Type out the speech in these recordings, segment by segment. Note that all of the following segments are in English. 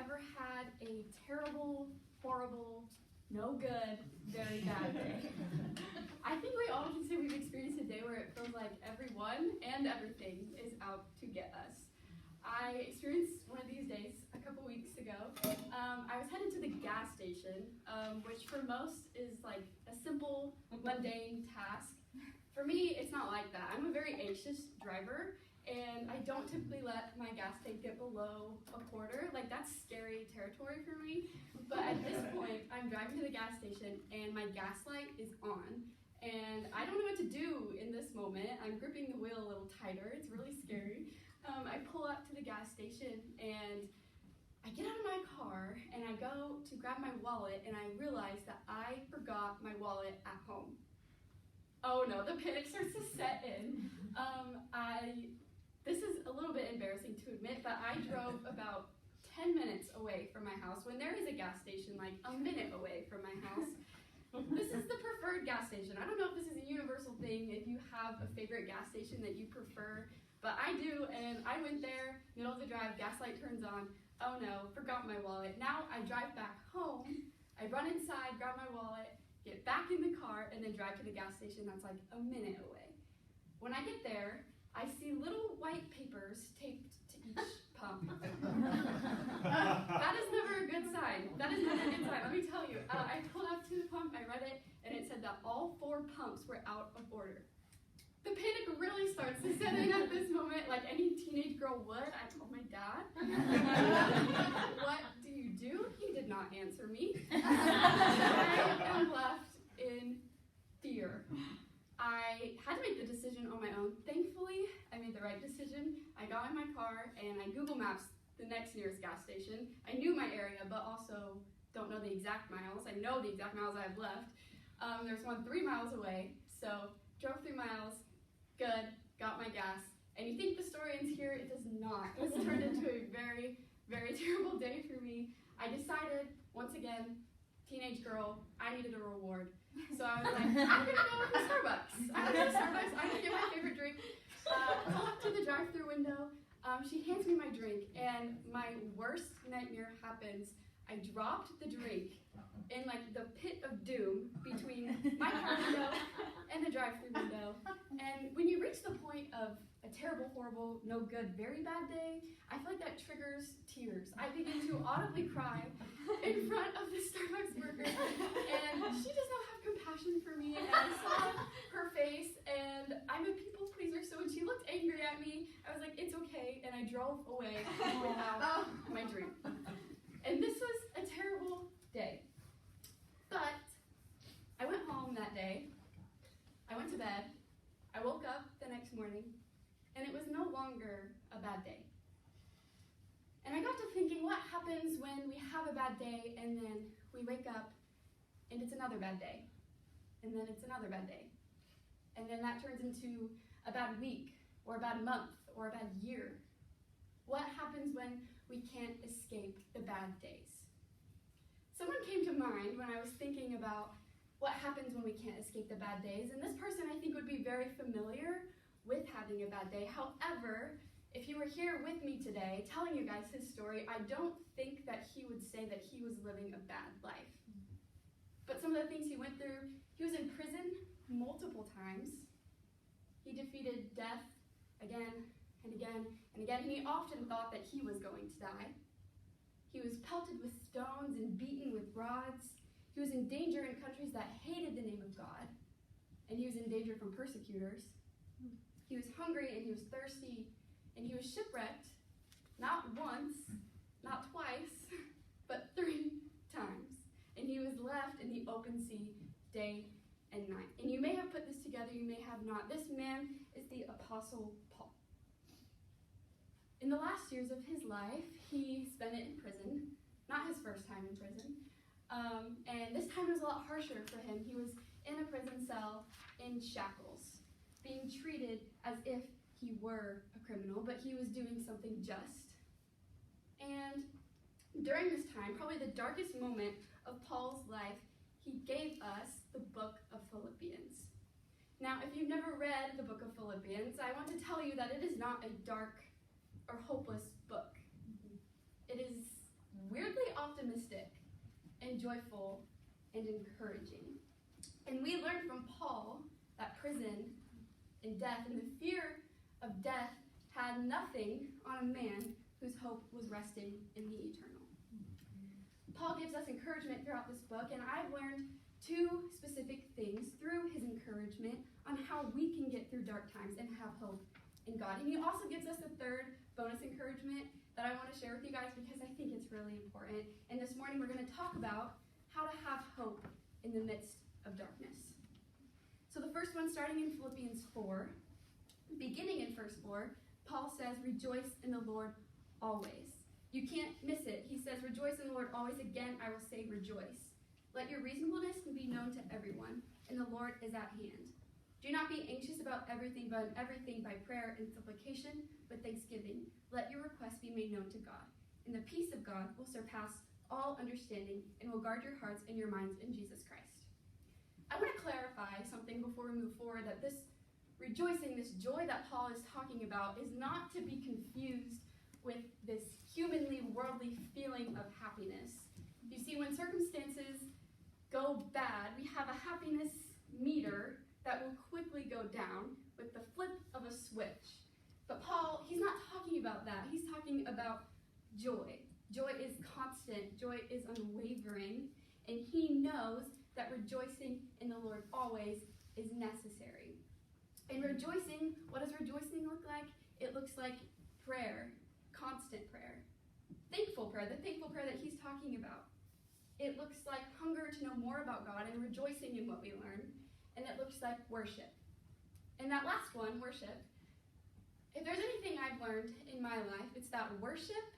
ever had a terrible, horrible, no good, very bad day? I think we all can say we've experienced a day where it feels like everyone and everything is out to get us. I experienced one of these days a couple weeks ago. I was headed to the gas station, which for most is like a simple, mundane task. For me, it's not like that. I'm a very anxious driver, and I don't typically let my gas tank get below a quarter. Like, that's scary territory for me. But at this point, I'm driving to the gas station, and my gas light is on. And I don't know what to do in this moment. I'm gripping the wheel a little tighter. It's really scary. I pull up to the gas station, and I get out of my car, and I go to grab my wallet, and I realize that I forgot my wallet at home. Oh no, the panic starts to set in. This is a little bit embarrassing to admit, but I drove about 10 minutes away from my house when there is a gas station like a minute away from my house. This is the preferred gas station. I don't know if this is a universal thing, if you have a favorite gas station that you prefer, but I do, and I went there, middle of the drive, gas light turns on. Oh no, forgot my wallet. Now I drive back home, I run inside, grab my wallet, get back in the car, and then drive to the gas station that's like a minute away. When I get there, I see little white papers taped to each pump. That is never a good sign. That is never a good sign. Let me tell you. I pulled up to the pump, I read it, and it said that all 4 pumps were out of order. The panic really starts to set in at this moment, like any teenage girl would. I told my dad. What do you do? He did not answer me. I am left in fear. I had to make the decision on my own. Thankfully, I made the right decision. I got in my car and I Google Maps the next nearest gas station. I knew my area, but also don't know the exact miles. I know the exact miles I have left. There's one 3 miles away, so drove 3 miles, good, got my gas. And you think the story ends here? It does not. This turned into a very, very terrible day for me. I decided, once again, teenage girl, I needed a reward. So I was like, I'm gonna go to Starbucks. I'm gonna get my favorite drink. Pull up to the drive-thru window. She hands me my drink, and my worst nightmare happens. I dropped the drink in like the pit of doom between my car window and the drive-thru window. And when you reach the point of a terrible, horrible, no good, very bad day, I feel like that triggers tears. I begin to audibly cry in front of the Starbucks worker, and she does not have compassion for me, and I saw her face, and I'm a people pleaser, so when she looked angry at me, I was like, it's okay, and I drove away without my drink. And this was a terrible day. But I went home that day, I went to bed, I woke up the next morning, and it was no longer a bad day. And I got to thinking, what happens when we have a bad day and then we wake up and it's another bad day, and then it's another bad day, and then that turns into a bad week, or a bad month, or a bad year? What happens when we can't escape the bad days? Someone came to mind when I was thinking about what happens when we can't escape the bad days, and this person I think would be very familiar with having a bad day. However, if you were here with me today telling you guys his story, I don't think that he would say that he was living a bad life. But some of the things he went through, he was in prison multiple times. He defeated death again and again and again, and he often thought that he was going to die. He was pelted with stones and beaten with rods. He was in danger in countries that hated the name of God, and he was in danger from persecutors. He was hungry and he was thirsty, and he was shipwrecked, not once, not twice, but 3 times. And he was left in the open sea day and night. And you may have put this together, you may have not. This man is the Apostle Paul. In the last years of his life, he spent it in prison, not his first time in prison. And this time was a lot harsher for him. He was in a prison cell in shackles, being treated as if he were a criminal, but he was doing something just. And during this time, probably the darkest moment of Paul's life, he gave us the book of Philippians. Now, if you've never read the book of Philippians, I want to tell you that it is not a dark or hopeless book. It is weirdly optimistic and joyful and encouraging. And we learned from Paul that prison and death and the fear of death had nothing on a man whose hope was resting in the eternal. Paul gives us encouragement throughout this book, and I've learned two specific things through his encouragement on how we can get through dark times and have hope in God. And he also gives us a third bonus encouragement that I want to share with you guys because I think it's really important. And this morning we're going to talk about how to have hope in the midst of darkness. So the first one, starting in Philippians 4, beginning in verse 4, Paul says, "Rejoice in the Lord always." You can't miss it. He says, "Rejoice in the Lord always." Again, I will say rejoice. Let your reasonableness be known to everyone, and the Lord is at hand. Do not be anxious about everything, but in everything by prayer and supplication with thanksgiving. Let your requests be made known to God. And the peace of God will surpass all understanding and will guard your hearts and your minds in Jesus Christ. I want to clarify something before we move forward, that this rejoicing, this joy that Paul is talking about is not to be confused with this humanly, worldly feeling of happiness. You see, when circumstances go bad, we have a happiness meter that will quickly go down with the flip of a switch. But Paul, he's not talking about that. He's talking about joy. Joy is constant. Joy is unwavering. And he knows that rejoicing in the Lord always is necessary. And rejoicing, what does rejoicing look like? It looks like prayer, constant prayer, thankful prayer, the thankful prayer that he's talking about. It looks like hunger to know more about God and rejoicing in what we learn. And it looks like worship. And that last one, worship, if there's anything I've learned in my life, it's that worship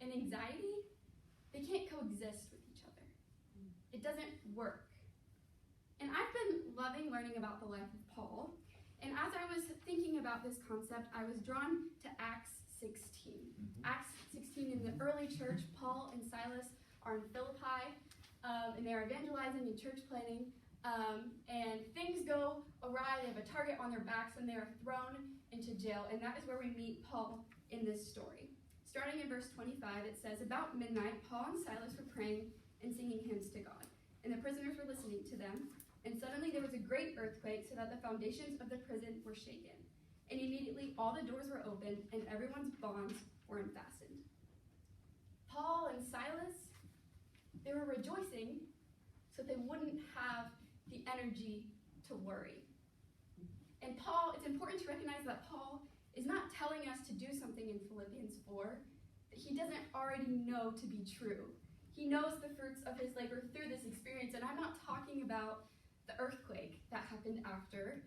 and anxiety, they can't coexist with each other. It doesn't work. And I've been loving learning about the life of Paul. And as I was thinking about this concept, I was drawn to Acts 16. Acts 16, in the early church, Paul and Silas are in Philippi, and they're evangelizing and church planting, and things go awry. They have a target on their backs, and they are thrown into jail, and that is where we meet Paul in this story. Starting in verse 25, it says, "About midnight, Paul and Silas were praying and singing hymns to God, and the prisoners were listening to them. And suddenly there was a great earthquake, so that the foundations of the prison were shaken. And immediately all the doors were opened, and everyone's bonds were unfastened." Paul and Silas, they were rejoicing so they wouldn't have the energy to worry. And Paul, it's important to recognize that Paul is not telling us to do something in Philippians 4 that he doesn't already know to be true. He knows the fruits of his labor through this experience, and I'm not talking about the earthquake that happened after.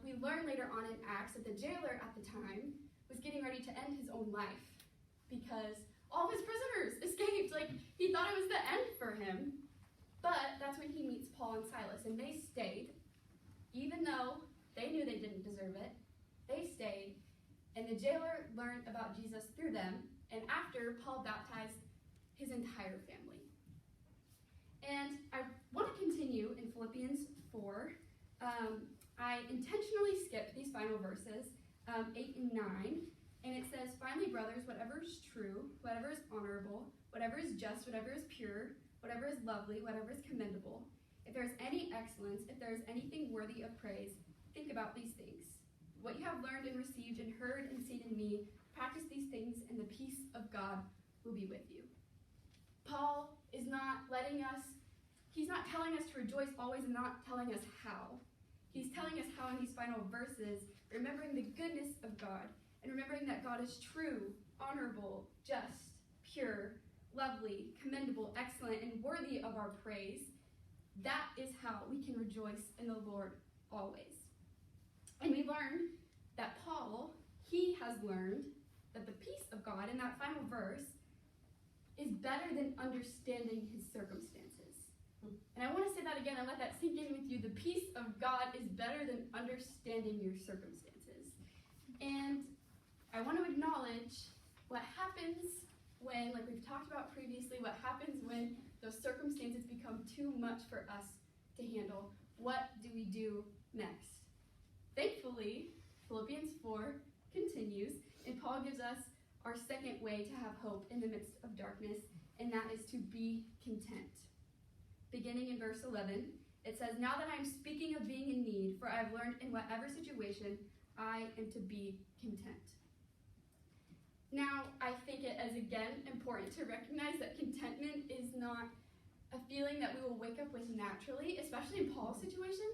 We learn later on in Acts that the jailer at the time was getting ready to end his own life because all of his prisoners escaped. Like, he thought it was the end for him. But that's when he meets Paul and Silas, and they stayed, even though they knew they didn't deserve it. They stayed, and the jailer learned about Jesus through them, and after, Paul baptized his entire family. And I want to continue in Philippians 4. I intentionally skipped these final verses, 8 and 9, and it says, "Finally, brothers, whatever is true, whatever is honorable, whatever is just, whatever is pure, whatever is lovely, whatever is commendable, if there is any excellence, if there is anything worthy of praise, think about these things. What you have learned and received and heard and seen in me, practice these things, and the peace of God will be with you." Paul is not he's not telling us to rejoice always and not telling us how. He's telling us how in these final verses, remembering the goodness of God and remembering that God is true, honorable, just, pure, lovely, commendable, excellent, and worthy of our praise. That is how we can rejoice in the Lord always. And we learned that Paul, he has learned that the peace of God in that final verse is better than understanding his circumstances. And I want to say that again and let that sink in with you. The peace of God is better than understanding your circumstances. And I want to acknowledge what happens when, like we've talked about previously, what happens when those circumstances become too much for us to handle. What do we do next? Thankfully, Philippians 4 continues, and Paul gives us our second way to have hope in the midst of darkness, and that is to be content. Beginning in verse 11, it says, "Now that I am speaking of being in need, for I have learned in whatever situation I am to be content." Now, I think it is, again, important to recognize that contentment is not a feeling that we will wake up with naturally, especially in Paul's situation.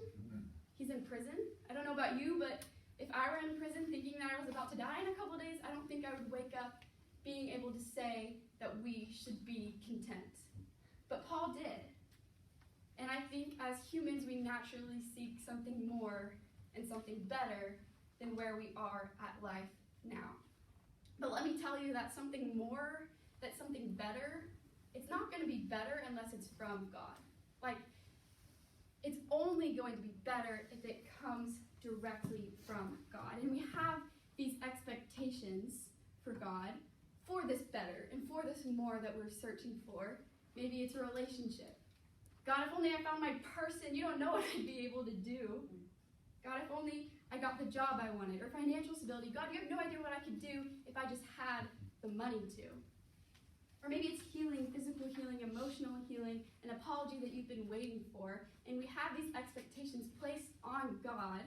He's in prison. I don't know about you, but if I were in prison thinking that I was about to die in a couple of days, I don't think I would wake up being able to say that we should be content. But Paul did. And I think as humans, we naturally seek something more and something better than where we are at life now. But let me tell you that something more, that something better, it's not going to be better unless it's from God. Like, it's only going to be better if it comes directly from God. And we have these expectations for God, for this better, and for this more that we're searching for. Maybe it's a relationship. God, if only I found my person, you don't know what I'd be able to do. God, if only I got the job I wanted, or financial stability. God, you have no idea what I could do if I just had the money to. Or maybe it's healing, physical healing, emotional healing, an apology that you've been waiting for. And we have these expectations placed on God,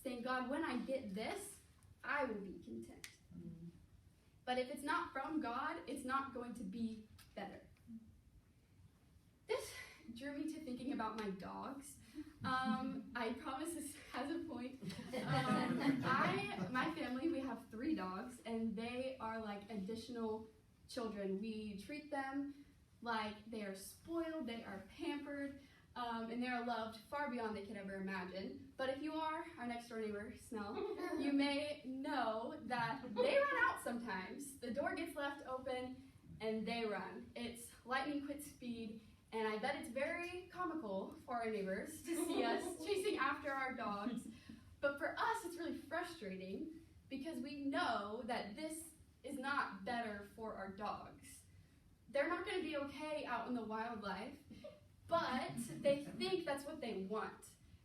saying, God, when I get this, I will be content. Mm-hmm. But if it's not from God, it's not going to be better. This drew me to thinking about my dogs. I promise this has a point. My family, we have 3 dogs, and they are like additional children. We treat them like they are spoiled, they are pampered, and they are loved far beyond they could ever imagine. But if you are our next door neighbor, Snell, you may know that they run out sometimes. The door gets left open, and they run. It's lightning quick speed. And I bet it's very comical for our neighbors to see us chasing after our dogs. But for us, it's really frustrating because we know that this is not better for our dogs. They're not going to be okay out in the wildlife, but they think that's what they want,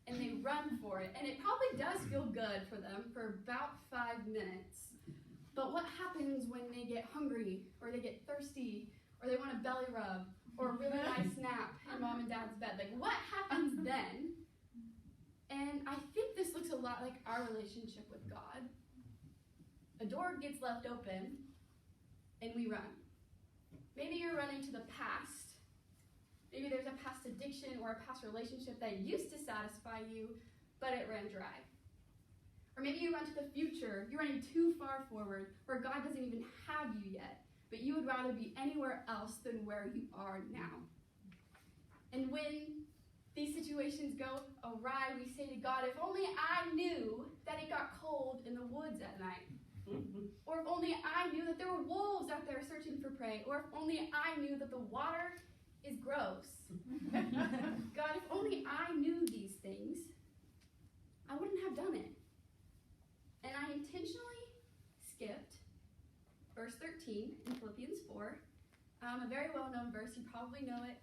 and they run for it. And it probably does feel good for them for about 5 minutes. But what happens when they get hungry, or they get thirsty, or they want a belly rub, or a really nice nap in mom and dad's bed? Like, what happens then? And I think this looks a lot like our relationship with God. A door gets left open, and we run. Maybe you're running to the past. Maybe there's a past addiction or a past relationship that used to satisfy you, but it ran dry. Or maybe you run to the future. You're running too far forward, where God doesn't even have you yet, but you would rather be anywhere else than where you are now. And when these situations go awry, we say to God, if only I knew that it got cold in the woods at night. Or if only I knew that there were wolves out there searching for prey. Or if only I knew that the water is gross. God, if only I knew these things, I wouldn't have done it. And I intentionally skipped verse 13 in Philippians 4, a very well-known verse. You probably know it.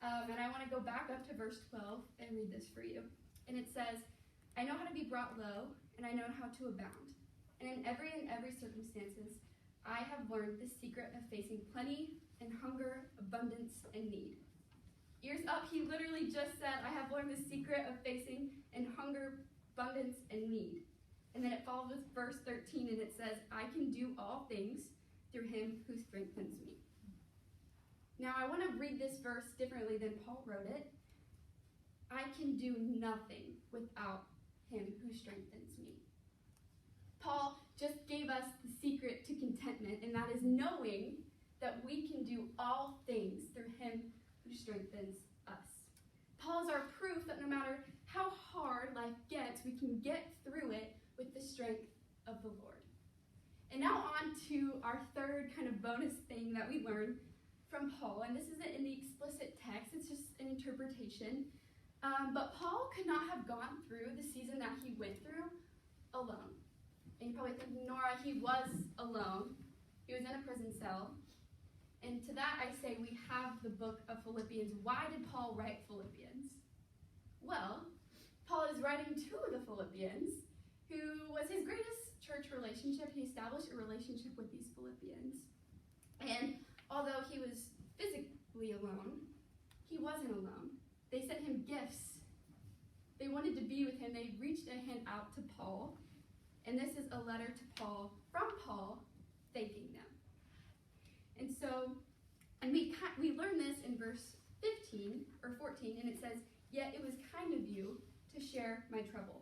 And I want to go back up to verse 12 and read this for you. And it says, I know how to be brought low, and I know how to abound. And in every circumstances, I have learned the secret of facing plenty and hunger, abundance and need. Ears up, he literally just said, I have learned the secret of facing and hunger, abundance and need. And then it follows with verse 13, and it says, I can do all things through him who strengthens me. Now, I want to read this verse differently than Paul wrote it. I can do nothing without him who strengthens me. Paul just gave us the secret to contentment, and that is knowing that we can do all things through him who strengthens us. Paul is our proof that no matter how hard life gets, we can get through it with the strength of the Lord. And now on to our third kind of bonus thing that we learned from Paul. And this isn't in the explicit text, it's just an interpretation. But Paul could not have gone through the season that he went through alone. And you probably think, Norah, he was alone. He was in a prison cell. And to that I say we have the book of Philippians. Why did Paul write Philippians? Well, Paul is writing to the Philippians, who was his greatest church relationship. He established a relationship with these Philippians. And although he was physically alone. He wasn't alone. They sent him gifts. They wanted to be with him. They reached a hand out to Paul. And this is a letter to Paul, from Paul, thanking them. And we learn this in verse 15 or 14, and it says, "Yet it was kind of you to share my trouble."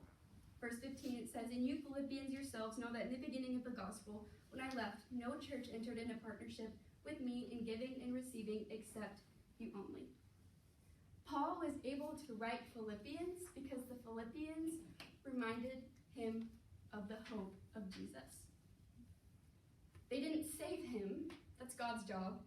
Verse 15, it says, "And you Philippians yourselves know that in the beginning of the gospel, when I left, no church entered into partnership with me in giving and receiving except you only." Paul was able to write Philippians because the Philippians reminded him of the hope of Jesus. They didn't save him, that's God's job,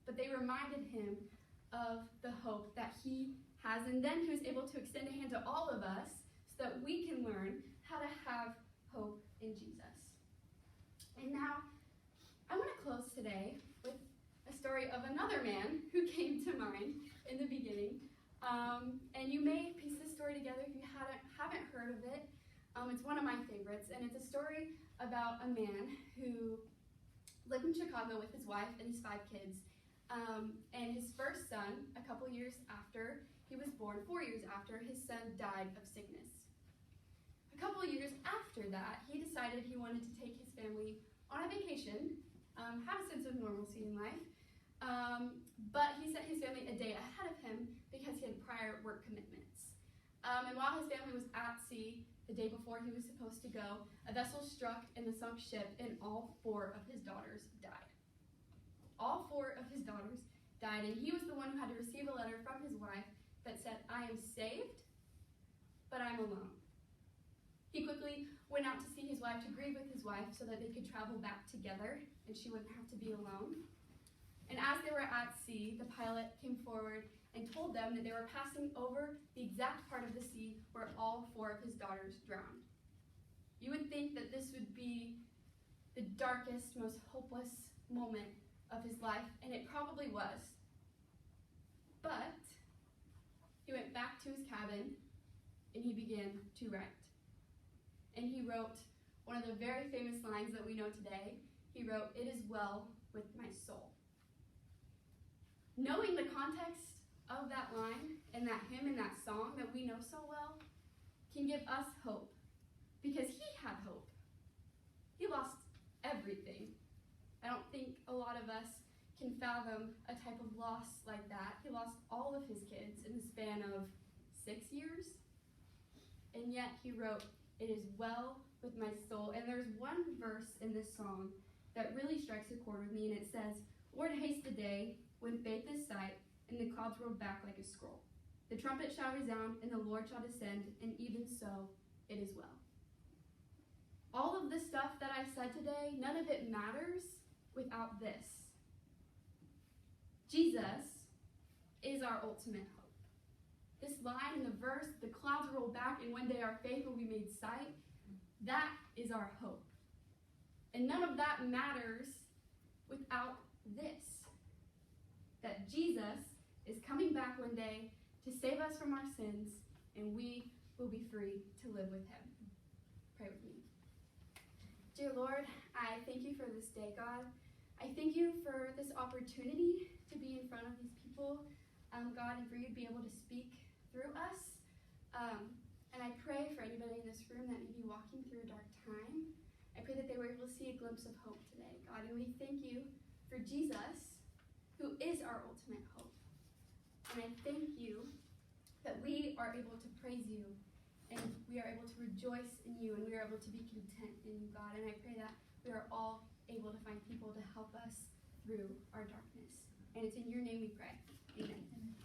but they reminded him of the hope that he has, and then he was able to extend a hand to all of us so that we can learn how to have hope in Jesus. And now, I want to close today with a story of another man who came to mind in the beginning. And you may piece this story together if you haven't heard of it. It's one of my favorites, and it's a story about a man who lived in Chicago with his wife and his 5 kids. And his first son, a couple years after he was born, 4 years after, his son died of sickness. A couple years after that, he decided he wanted to take his family on a vacation, have a sense of normalcy in life, but he sent his family a day ahead of him because he had prior work commitments. And while his family was at sea, the day before he was supposed to go, a vessel struck in the sunk ship, and all 4 of his daughters died. All 4 of his daughters died, and he was the one who had to receive a letter from his wife that said, "I am saved, but I'm alone." He quickly went out to see his wife, to grieve with his wife, so that they could travel back together, and she wouldn't have to be alone. And as they were at sea, the pilot came forward and told them that they were passing over the exact part of the sea where all 4 of his daughters drowned. You would think that this would be the darkest, most hopeless moment of his life, and it probably was. But he went back to his cabin and he began to write. And he wrote one of the very famous lines that we know today. He wrote, "It is well with my soul." Knowing the context of that line and that hymn and that song that we know so well can give us hope, because he had hope. He lost everything. I don't think a lot of us can fathom a type of loss like that. He lost all of his kids in the span of 6 years, and yet he wrote, "It is well with my soul." And there's one verse in this song that really strikes a chord with me, and it says, "Lord, haste the day when faith is sight, and the clouds roll back like a scroll. The trumpet shall resound, and the Lord shall descend, and even so, it is well." All of the stuff that I said today, none of it matters without this. Jesus is our ultimate hope. This line in the verse, "The clouds roll back, and one day our faith will be made sight," that is our hope. And none of that matters without this. That Jesus is coming back one day to save us from our sins, and we will be free to live with him. Pray with me. Dear Lord, I thank you for this day, God. I thank you for this opportunity to be in front of these people, God, and for you to be able to speak through us. And I pray for anybody in this room that may be walking through a dark time. I pray that they were able to see a glimpse of hope today, God. And we thank you for Jesus, who is our ultimate hope. And I thank you that we are able to praise you, and we are able to rejoice in you, and we are able to be content in you, God. And I pray that we are all able to find people to help us through our darkness. And it's in your name we pray. Amen.